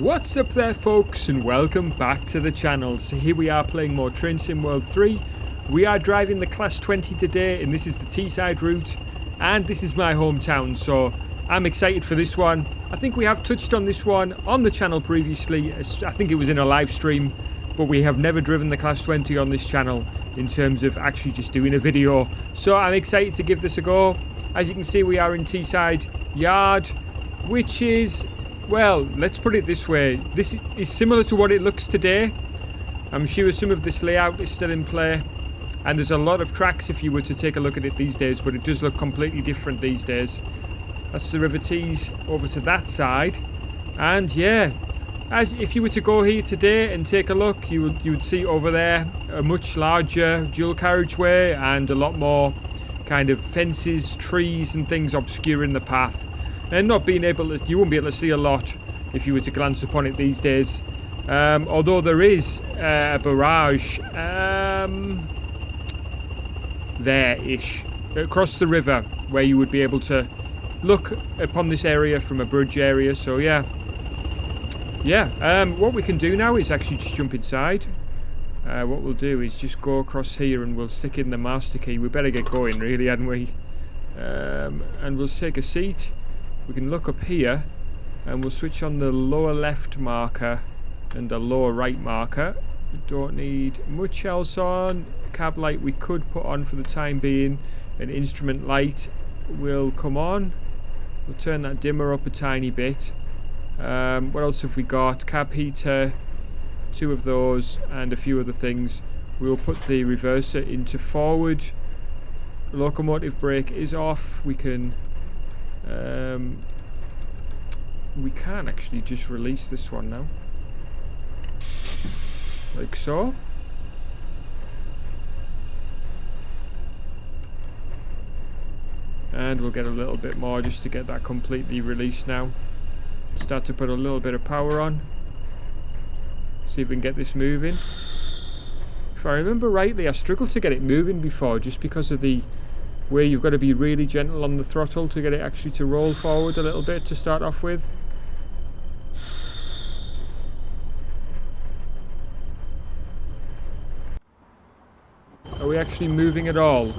What's up there folks, and welcome back to the channel. So here we are playing more Train Sim World 3. We are driving the Class 20 today, and this is the Teesside route, and this is my hometown, so I'm excited for this one. I think we have touched on this one on the channel previously. I think it was in a live stream, but we have never driven the Class 20 on this channel in terms of actually just doing a video. So I'm excited to give this a go. As you can see, we are in Teesside Yard, which is, well, let's put it this way. This is similar to what it looks today. I'm sure some of this layout is still in play. And there's a lot of tracks if you were to take a look at it these days, but it does look completely different these days. That's the River Tees over to that side. And yeah, as if you were to go here today and take a look, you would see over there a much larger dual carriageway and a lot more kind of fences, trees and things obscuring the path. And not being able to, you won't be able to see a lot if you were to glance upon it these days. Although there is a barrage there-ish across the river where you would be able to look upon this area from a bridge area. So yeah, what we can do now is actually just jump inside. What we'll do is just go across here and we'll stick in the master key. We better get going really, hadn't we? And we'll take a seat. We can look up here and we'll switch on the lower left marker and the lower right marker. We don't need much else on. Cab light we could put on for the time being. An instrument light will come on. We'll turn that dimmer up a tiny bit. What else have we got? Cab heater, 2 of those, and a few other things. We'll put the reverser into forward. Locomotive brake is off. We can actually just release this one now, like so. And we'll get a little bit more just to get that completely released now. Start to put a little bit of power on. See if we can get this moving. If I remember rightly, I struggled to get it moving before just because of the where you've got to be really gentle on the throttle to get it actually to roll forward a little bit to start off with. Are we actually moving at all?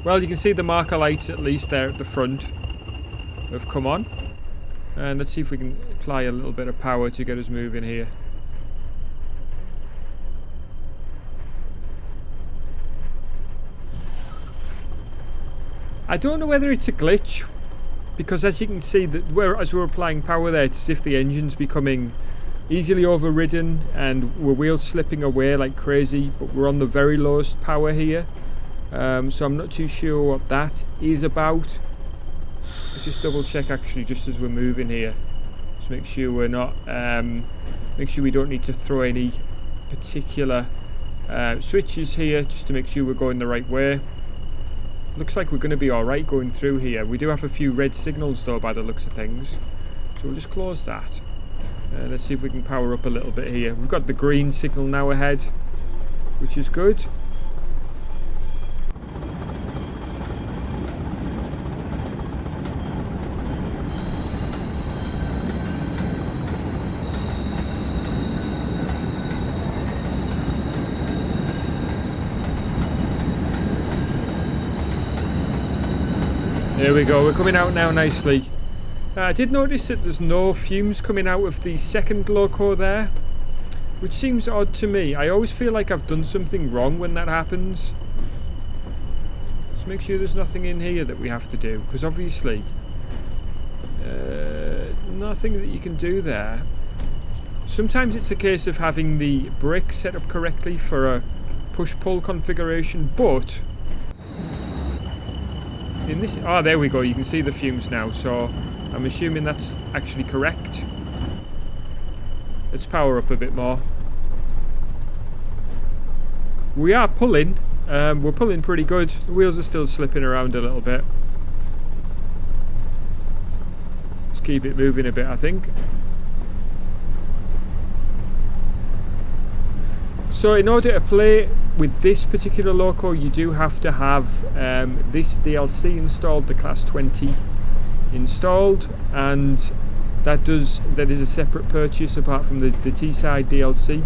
Well, you can see the marker lights at least there at the front have come on. And let's see if we can apply a little bit of power to get us moving here. I don't know whether it's a glitch, because as you can see, as we're applying power there, it's as if the engine's becoming easily overridden and we're wheel slipping away like crazy, but we're on the very lowest power here. So I'm not too sure what that is about. Let's just double check actually just as we're moving here. Just make sure we're not, make sure we don't need to throw any particular switches here, just to make sure we're going the right way. Looks like we're going to be alright going through here. We do have a few red signals though by the looks of things. So we'll just close that. Let's see if we can power up a little bit here. We've got the green signal now ahead, which is good. There we go, we're coming out now nicely. I did notice that there's no fumes coming out of the second loco there, which seems odd to me. I always feel like I've done something wrong when that happens. Just make sure there's nothing in here that we have to do, because obviously nothing that you can do there. Sometimes it's a case of having the brake set up correctly for a push-pull configuration, but in this, there we go, you can see the fumes now, so I'm assuming that's actually correct. Let's power up a bit more. We are pulling, we're pulling pretty good. The wheels are still slipping around a little bit. Let's keep it moving a bit, I think. So So in order to play with this particular Loco, you do have to have this DLC installed, the Class 20 installed, and that is a separate purchase apart from the T-side DLC.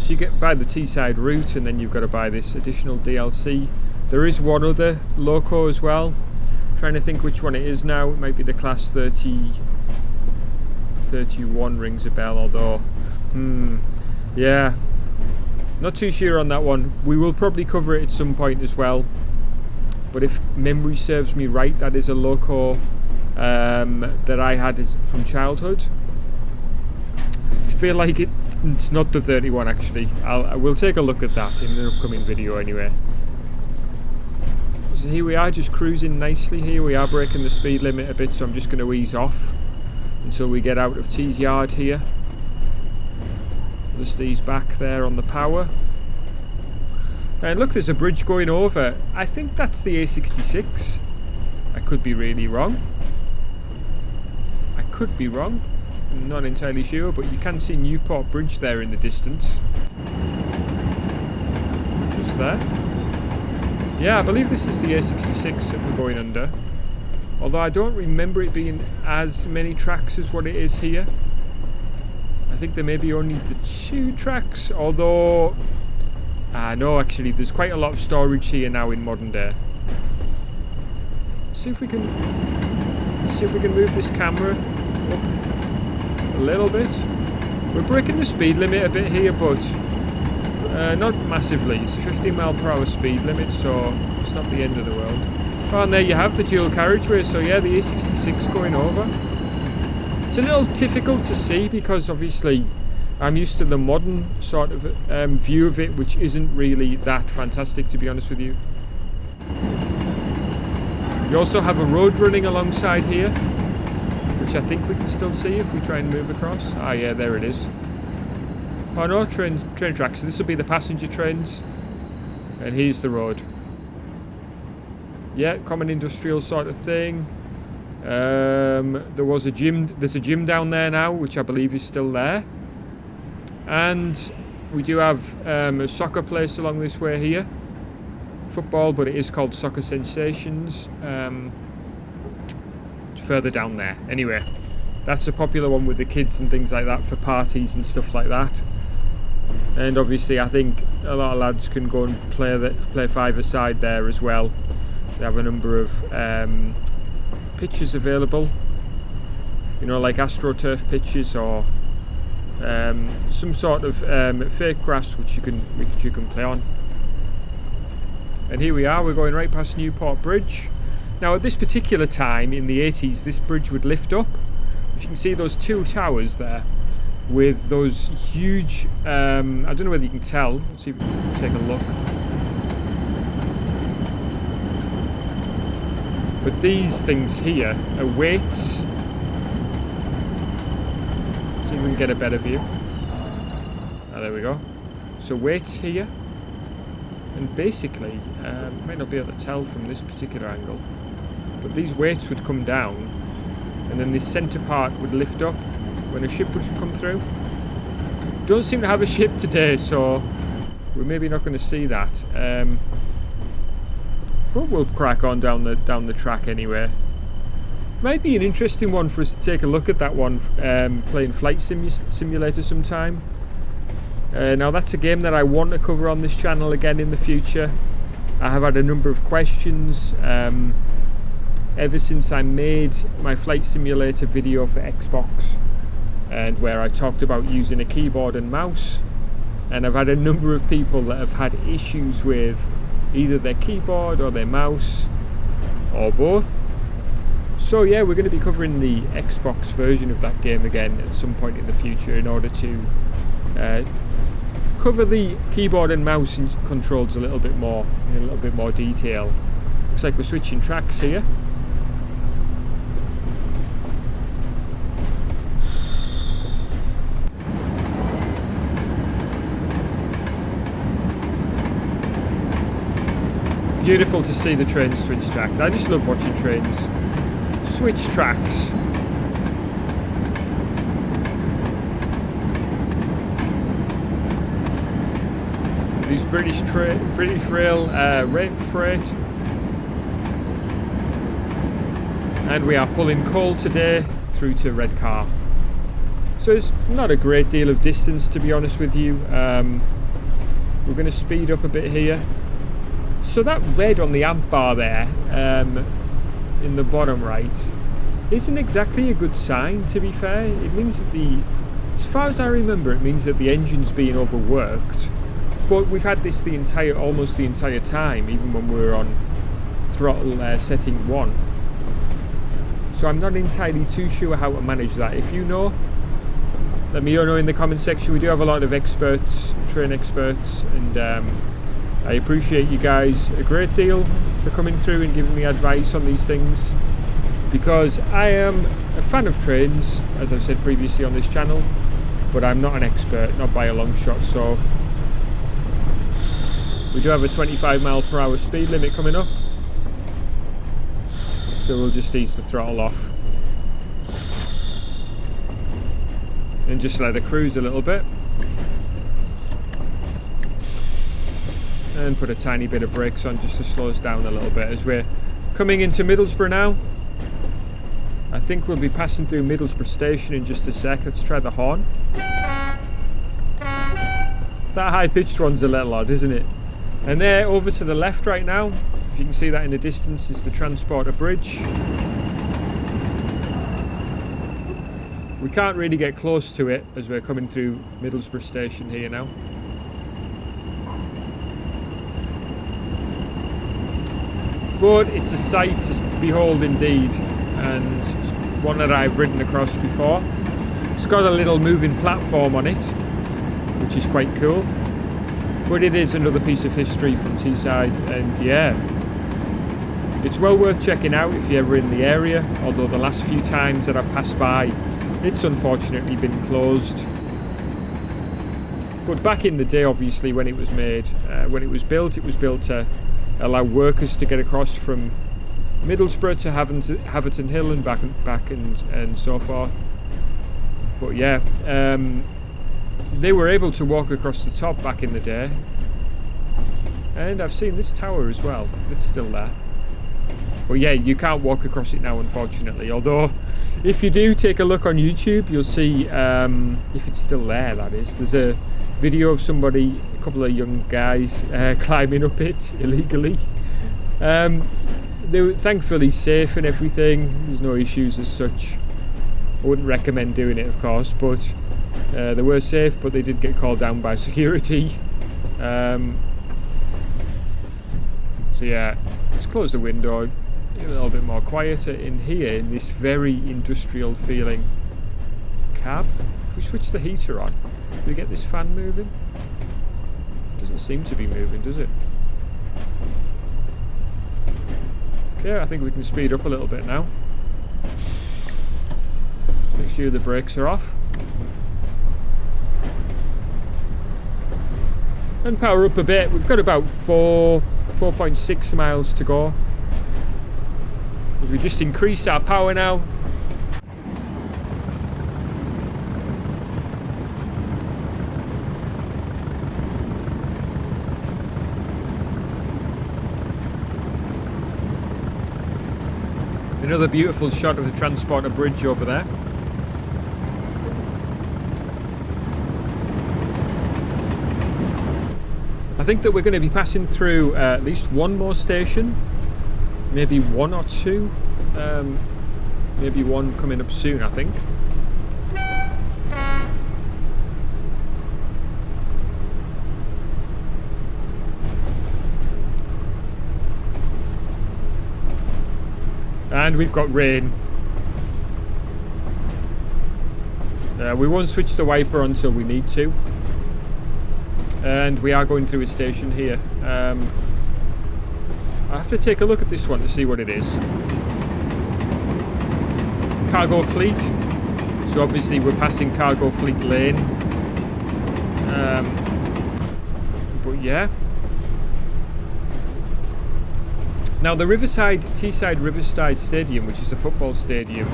So you get buy the T-side route, and then you've got to buy this additional DLC. There is one other Loco as well. I'm trying to think which one it is now. It might be the Class 31 rings a bell, although yeah, not too sure on that one. We will probably cover it at some point as well, but if memory serves me right, that is a Loco that I had from childhood. I feel like it's not the 31 actually. I will take a look at that in an upcoming video anyway. So here we are, just cruising nicely. Here we are breaking the speed limit a bit, so I'm just going to ease off until we get out of T's yard here. Just ease back there on the power. And look, there's a bridge going over. I think that's the A66. I could be really wrong. I could be wrong. I'm not entirely sure, but you can see Newport Bridge there in the distance. Just there. Yeah, I believe this is the A66 that we're going under. Although I don't remember it being as many tracks as what it is here. I think there may be only the 2 tracks, although no, actually there's quite a lot of storage here now in modern day. Let's see if we can move this camera up a little bit. We're breaking the speed limit a bit here, but not massively. It's a 15-mile-per-hour speed limit, so it's not the end of the world. Oh, and there you have the dual carriageway. So yeah, the A66 going over. It's a little difficult to see because obviously I'm used to the modern sort of view of it, which isn't really that fantastic, to be honest with you. You also have a road running alongside here, which I think we can still see if we try and move across. Ah, yeah, there it is. Oh no, train tracks. So this will be the passenger trains, and here's the road. Yeah, common industrial sort of thing. There was a gym. There's a gym down there now, which I believe is still there. And we do have a soccer place along this way here. Football, but it is called Soccer Sensations. Further down there. Anyway, that's a popular one with the kids and things like that for parties and stuff like that. And obviously, I think a lot of lads can go and play five-a-side there as well. They have a number of pitches available. You know, like AstroTurf pitches or some sort of fake grass which you can play on. And here we are. We're going right past Newport Bridge. Now, at this particular time in the 80s, this bridge would lift up. If you can see those 2 towers there, with those huge, I don't know whether you can tell. Let's see if we can take a look. But these things here are weights. See if we can get a better view. Ah, there we go. So weights here. And basically, might not be able to tell from this particular angle, but these weights would come down, and then this centre part would lift up when a ship would come through. Don't seem to have a ship today, so we're maybe not going to see that. But we'll crack on down the track anyway. Might be an interesting one for us to take a look at that one, playing Flight Simulator sometime. Now that's a game that I want to cover on this channel again in the future. I have had a number of questions ever since I made my Flight Simulator video for Xbox, and where I talked about using a keyboard and mouse, and I've had a number of people that have had issues with either their keyboard or their mouse or both. So yeah, we're going to be covering the Xbox version of that game again at some point in the future in order to cover the keyboard and mouse controls a little bit more, in a little bit more detail. Looks like we're switching tracks here. Beautiful to see the trains switch tracks. I just love watching trains switch tracks. Use British Rail rate freight. And we are pulling coal today through to Redcar. So it's not a great deal of distance, to be honest with you. We're going to speed up a bit here. So that red on the amp bar there, in the bottom right, isn't exactly a good sign, to be fair. It means that as far as I remember, it means that the engine's being overworked. But we've had this almost the entire time, even when we were on throttle setting 1. So I'm not entirely too sure how to manage that. If you know, let me know in the comment section. We do have a lot of experts, train experts, and I appreciate you guys a great deal for coming through and giving me advice on these things, because I am a fan of trains, as I've said previously on this channel, but I'm not an expert, not by a long shot. So we do have a 25 mph speed limit coming up, so we'll just ease the throttle off and just let it cruise a little bit, and put a tiny bit of brakes on just to slow us down a little bit as we're coming into Middlesbrough now. I think we'll be passing through Middlesbrough station in just a sec. Let's try the horn. That high-pitched one's a little odd, isn't it? And there, over to the left right now, if you can see that in the distance, is the Transporter Bridge. We can't really get close to it as we're coming through Middlesbrough station here now. But it's a sight to behold indeed, and one that I've ridden across before. It's got a little moving platform on it, which is quite cool. But it is another piece of history from Teesside, and yeah, it's well worth checking out if you're ever in the area, although the last few times that I've passed by, it's unfortunately been closed. But back in the day, obviously, when it was made, when it was built to allow workers to get across from Middlesbrough to Haverton Hill and back and so forth. But yeah, they were able to walk across the top back in the day. And I've seen this tower as well. It's still there. But yeah, you can't walk across it now, unfortunately. Although, if you do take a look on YouTube, you'll see, if it's still there, that is, there's a video of somebody, a couple of young guys, climbing up it illegally. They were thankfully safe and everything. There's no issues as such. I wouldn't recommend doing it, of course, but they were safe, but they did get called down by security. So yeah, let's close the window. A little bit more quieter in here in this very industrial feeling cab. If we switch the heater on, do we get this fan moving? It doesn't seem to be moving, does it? Okay, I think we can speed up a little bit now. Make sure the brakes are off. And power up a bit. We've got about 4.6 miles to go. We just increase our power now. Another beautiful shot of the Transporter Bridge over there. I think that we're going to be passing through at least one more station. Maybe one or two, maybe one coming up soon, I think. And we've got rain. We won't switch the wiper until we need to. And we are going through a station here. I have to take a look at this one to see what it is. Cargo fleet. So obviously we're passing cargo fleet lane. But yeah. Now the Teesside Riverside Stadium, which is the football stadium,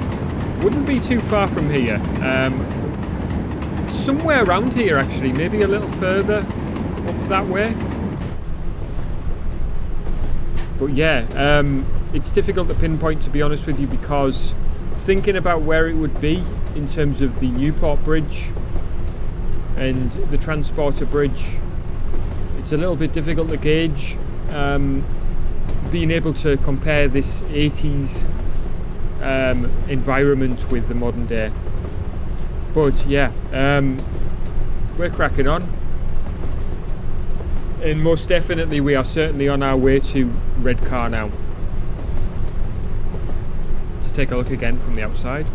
wouldn't be too far from here. Somewhere around here actually, maybe a little further up that way. But yeah, it's difficult to pinpoint, to be honest with you, because thinking about where it would be in terms of the Newport Bridge and the Transporter Bridge, it's a little bit difficult to gauge. Being able to compare this 80s environment with the modern day. But yeah, we're cracking on. And most definitely we are certainly on our way to Redcar now. Let's take a look again from the outside.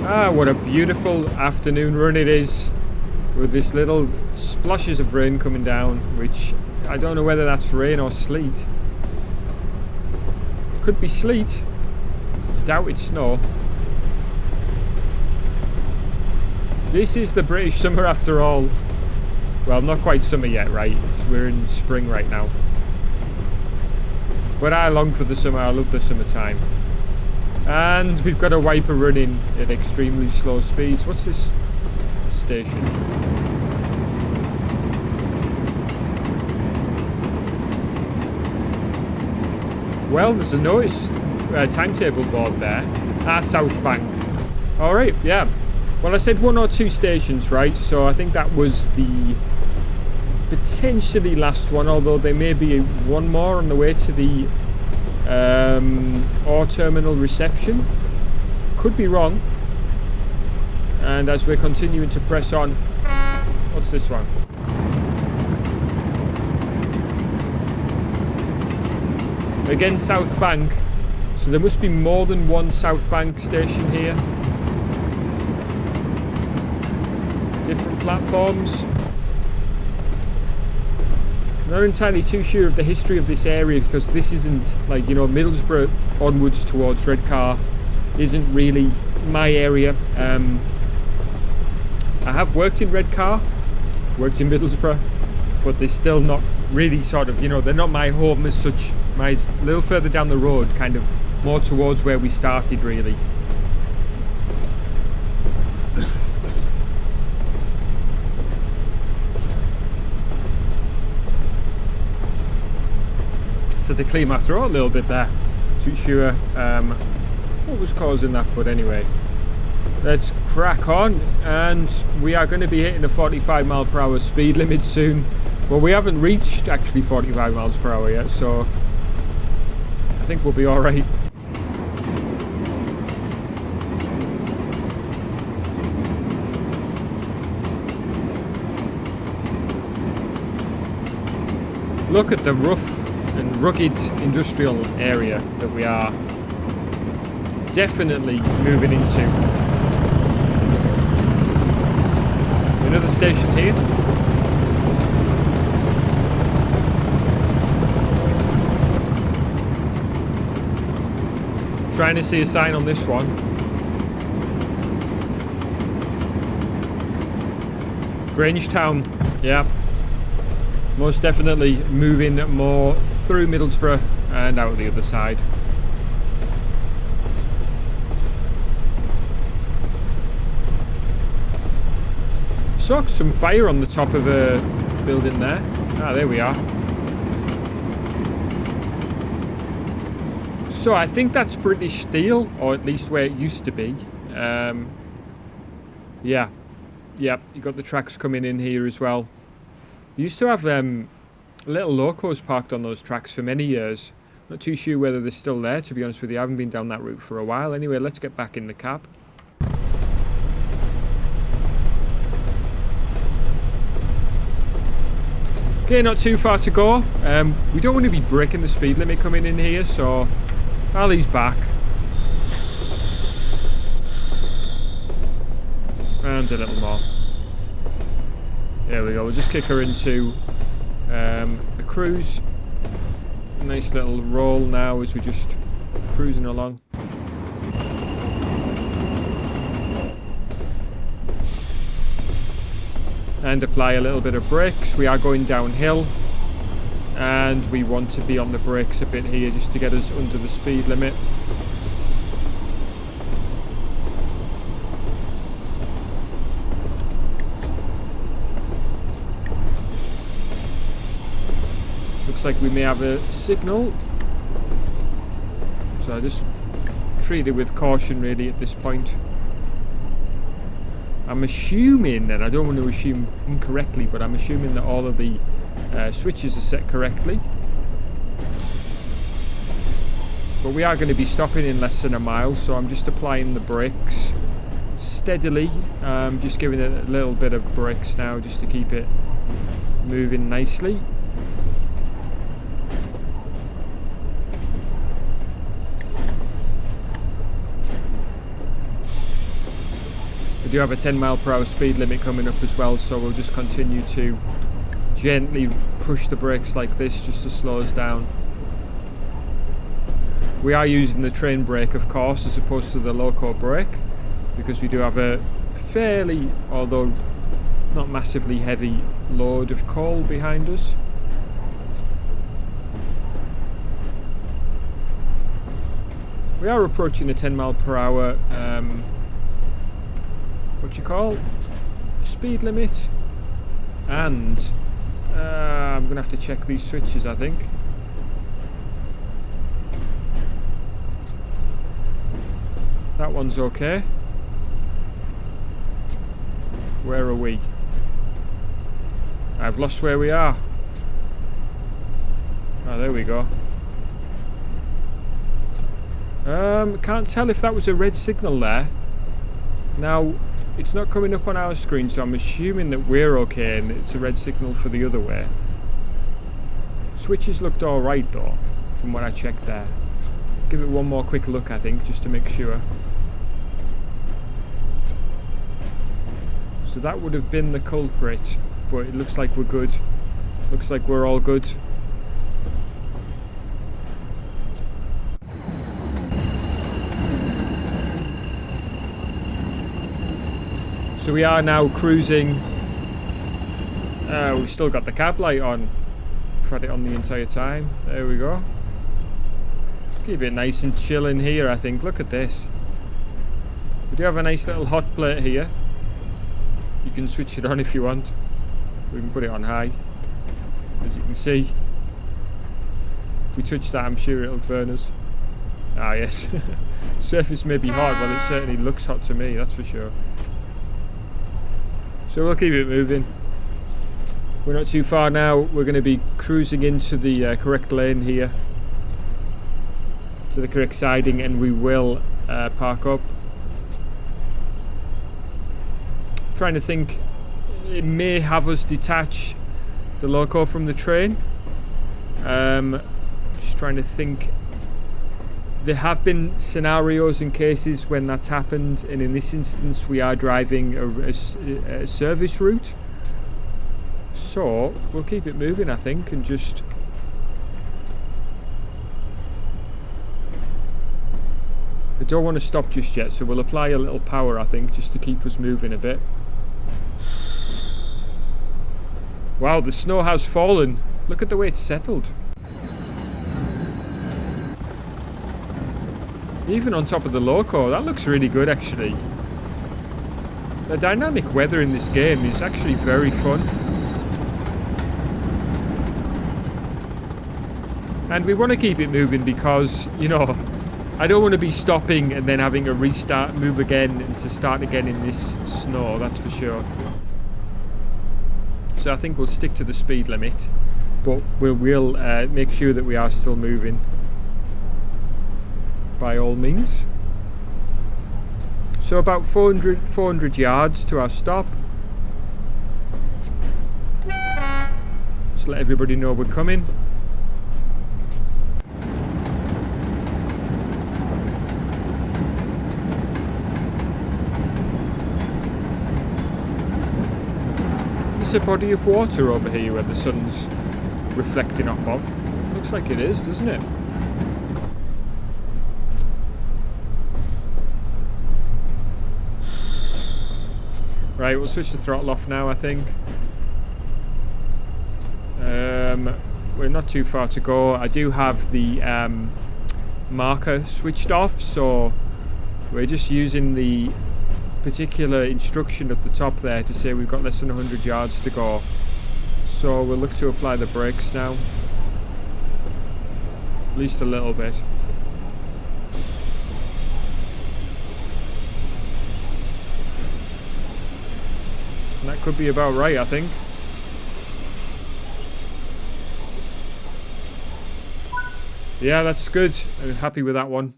Ah, what a beautiful afternoon run it is, with this little splashes of rain coming down, which I don't know whether that's rain or sleet. Could be sleet. Doubt it's snow. This is the British summer after all. Well, not quite summer yet, right? We're in spring right now. But I long for the summer. I love the summertime. And we've got a wiper running at extremely slow speeds. What's this station? Well, there's a notice timetable board there. South Bank. Alright, yeah. Well, I said 1 or 2 stations, right? So I think that was the potentially last one, although there may be one more on the way to the or terminal reception. Could be wrong. And as we're continuing to press on, what's this one? Again, South Bank. So there must be more than one South Bank station here. Different platforms. Not entirely too sure of the history of this area, because this isn't, like, you know, Middlesbrough onwards towards Redcar isn't really my area. I have worked in Redcar, worked in Middlesbrough, but they're still not really sort of, you know, they're not my home as such. It's a little further down the road, kind of more towards where we started, really. So to clear my throat a little bit there, too sure what was causing that, but anyway, let's crack on. And we are going to be hitting a 45 mile per hour speed limit soon. Well, we haven't reached actually 45 miles per hour yet, so I think we'll be alright. Look at the rough and rugged industrial area that we are definitely moving into. Another station here. Trying to see a sign on this one. Grangetown, yeah. Most definitely moving more through Middlesbrough and out the other side. Saw some fire on the top of a building there. Ah, there we are. So I think that's British Steel, or at least where it used to be. Yeah, you got the tracks coming in here as well. They used to have little locos parked on those tracks for many years. Not too sure whether they're still there, to be honest with you. I haven't been down that route for a while. Anyway, let's get back in the cab. Okay, not too far to go. We don't want to be breaking the speed limit coming in here, so I'll ease back. And a little more. There we go, we'll just kick her into a cruise. A nice little roll now as we're just cruising along. And apply a little bit of brakes. We are going downhill, and we want to be on the brakes a bit here just to get us under the speed limit. Looks like we may have a signal. So I just treat it with caution really at this point. I'm assuming, and I don't want to assume incorrectly, but I'm assuming that all of the switches are set correctly. But we are going to be stopping in less than a mile, so I'm just applying the brakes steadily. Just giving it a little bit of brakes now just to keep it moving nicely. We do have a 10-mile-per-hour speed limit coming up as well, so we'll just continue to gently push the brakes like this just to slow us down. We are using the train brake, of course, as opposed to the Loco brake, because we do have a fairly, although not massively heavy, load of coal behind us. We are approaching the 10-mile-per-hour speed limit, and I'm gonna have to check these switches, I think. That one's okay. Where are we? I've lost where we are. Oh, there we go. Can't tell if that was a red signal there. Now, it's not coming up on our screen, so I'm assuming that we're okay and it's a red signal for the other way. Switches looked alright though, from what I checked there. Give it one more quick look, I think, just to make sure. So that would have been the culprit, but it looks like we're good. Looks like we're all good. So we are now cruising. We've still got the cab light on. We've had it on the entire time. There we go. Keep it nice and chill in here, I think. Look at this. We do have a nice little hot plate here. You can switch it on if you want. We can put it on high. As you can see, if we touch that, I'm sure it'll burn us. Ah, yes. Surface may be hot, but it certainly looks hot to me, that's for sure. So we'll keep it moving. We're not too far now. We're going to be cruising into the correct lane here, to the correct siding, and we will park up. Trying to think, it may have us detach the Loco from the train. Just trying to think. There have been scenarios and cases when that's happened, and in this instance we are driving a service route. So we'll keep it moving, I think, and just I don't want to stop just yet, so we'll apply a little power, I think, just to keep us moving a bit. Wow, the snow has fallen. Look at the way it's settled. Even on top of the Loco, that looks really good actually. The dynamic weather in this game is actually very fun. And we want to keep it moving because, you know, I don't want to be stopping and then having a restart, move again, and to start again in this snow, that's for sure. So I think we'll stick to the speed limit, but we'll make sure that we are still moving by all means. So about 400 yards to our stop. Just let everybody know we're coming. There's a body of water over here where the sun's reflecting off of. Looks like it is, doesn't it? Right, we'll switch the throttle off now, I think. We're not too far to go. I do have the marker switched off, so we're just using the particular instruction at the top there to say we've got less than 100 yards to go. So we'll look to apply the brakes now. least a little bit. And that could be about right, I think. Yeah, that's good. I'm happy with that one.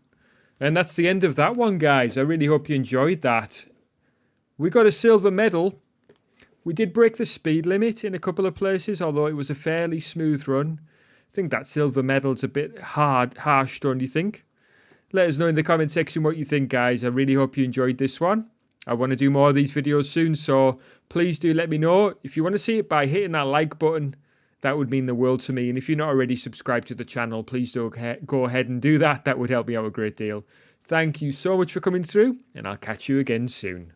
And that's the end of that one, guys. I really hope you enjoyed that. We got a silver medal. We did break the speed limit in a couple of places, although it was a fairly smooth run. I think that silver medal's a bit harsh, don't you think? Let us know in the comment section what you think, guys. I really hope you enjoyed this one. I want to do more of these videos soon, so please do let me know. If you want to see it by hitting that like button, that would mean the world to me. And if you're not already subscribed to the channel, please do go ahead and do that. That would help me out a great deal. Thank you so much for coming through, and I'll catch you again soon.